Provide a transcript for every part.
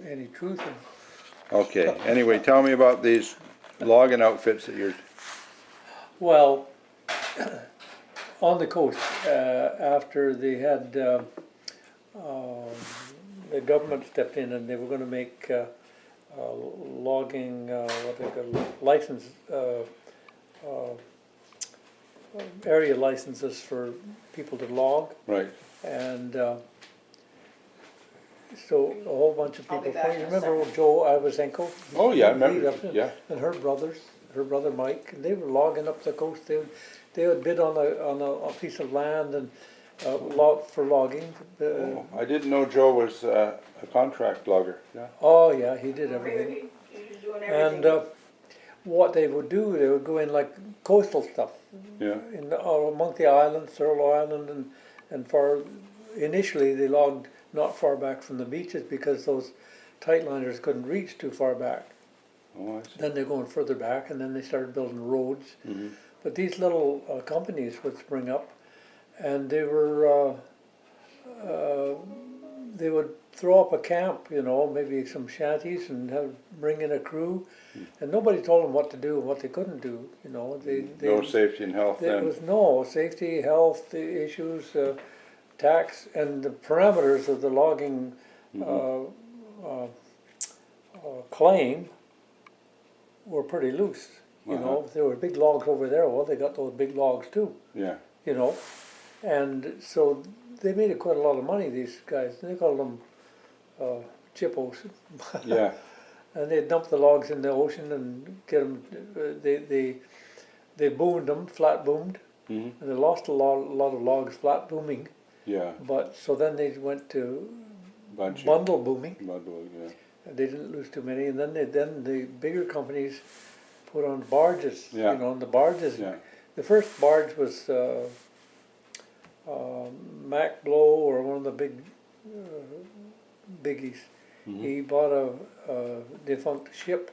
any truth in. Okay, anyway, tell me about these logging outfits that you're, Well, on the coast, after they had, the government stepped in and they were gonna make, logging, what they call license, area licenses for people to log, right, and, so a whole bunch of I'll be people, back in a remember second. Joe Ivasenko? Oh, yeah, I He remember, up in- yeah. And her brother Mike, and they were logging up the coast, they would bid on a piece of land and, log, for logging. Oh, I didn't know Joe was a contract logger, yeah. Oh, yeah, he did everything. He was doing And, everything. what they would do, they would go in like coastal stuff, Yeah, in the, among the islands, Thurlow Island, and far, initially they logged not far back from the beaches because those tightliners couldn't reach too far back. oh, I see. Then they're going further back, and then they started building roads. Mhm. But these little companies would spring up, and they were, they would throw up a camp, you know, maybe some shanties, and bring in a crew, and nobody told them what to do and what they couldn't do, you know. No safety and health There then, was no safety, health issues, tax, and the parameters of the logging claim were pretty loose. You know, if there were big logs over there, well, they got those big logs too, yeah, you know. And so they made quite a lot of money, these guys. They called them chippos. yeah, And they'd dump the logs in the ocean and get them, they boomed them, flat boomed, mhm, and they lost a lot of logs flat booming. yeah, But, so then they went to bunch bundle booming, yeah, and they didn't lose too many, and then the bigger companies put on barges, you Yeah. know, and the barges, yeah, the first barge was, Mac Blow, or one of the big, biggies. Mhm. He bought a defunct ship,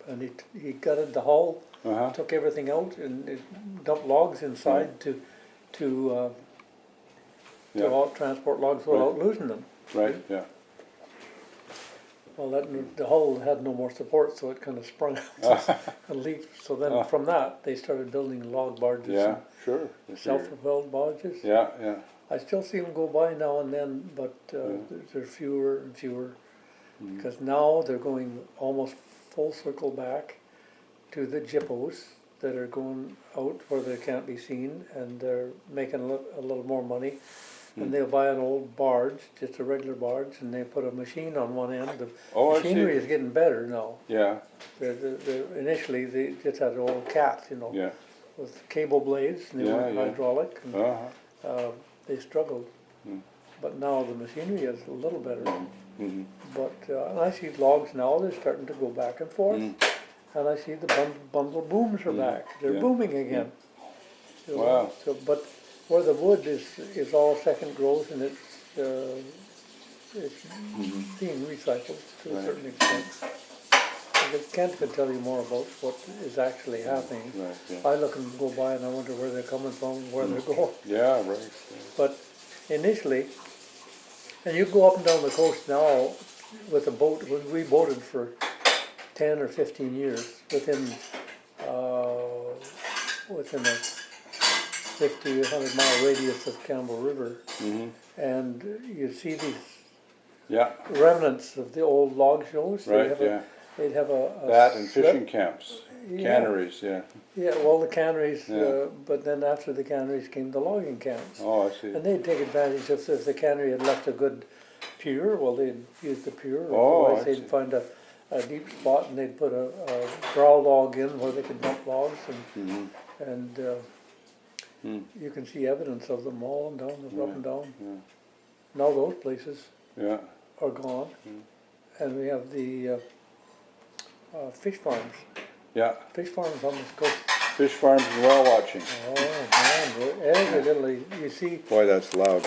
and he gutted the hull, uh-huh, took everything out, and it dumped logs inside to yeah, all transport logs without losing them. right, yeah, Well, the hull had no more support, so it kind of sprung out and leaked. So then from that, they started building log barges, yeah, and sure. If you're- self-propelled barges. Yeah, yeah, I still see them go by now and then, but they're fewer and fewer, because now they're going almost full circle back to the jippos that are going out where they can't be seen, and they're making a little more money. And they'll buy an old barge, just a regular barge, and they put a machine on one end. The Oh, I see. machinery is getting better now. yeah, Initially, they just had an old cat, you know, yeah, with cable blades, and they Yeah, weren't yeah. hydraulic. And, uh-huh, they struggled. Mm. But now the machinery is a little better. mhm, But and I see logs now, they're starting to go back and forth. And I see the bundle booms are back. They're Yeah. booming again. You know, Wow. So, but where the wood is all second growth, and it's being recycled to a Right. certain extent. Kent could tell you more about what is actually happening. right, yeah, I look and go by and I wonder where they're coming from, where they're going. yeah, right, yeah. But initially, and you go up and down the coast now with a boat, we boated for 10 or 15 years within a 50, 100 mile radius of Campbell River. Mhm. And you see these Yeah, remnants of the old log shows. right, yeah, They'd have a that and slip. fishing camps, Yeah. canneries, yeah, Yeah, well, the canneries, Yeah. but then after the canneries came the logging camps. oh, I see, And they'd take advantage of, if the cannery had left a good pier, well, they'd use the pier. Oh, Otherwise, I they'd see. find a deep spot and they'd put a brow log in where they could dump logs, mhm, and Mm. you can see evidence of them all and down, up and down. yeah. Now those places Yeah, are gone, and we have the fish farms. yeah, Fish farms on this coast. fish farms and whale watching, Oh man, every little you see. boy, that's loud.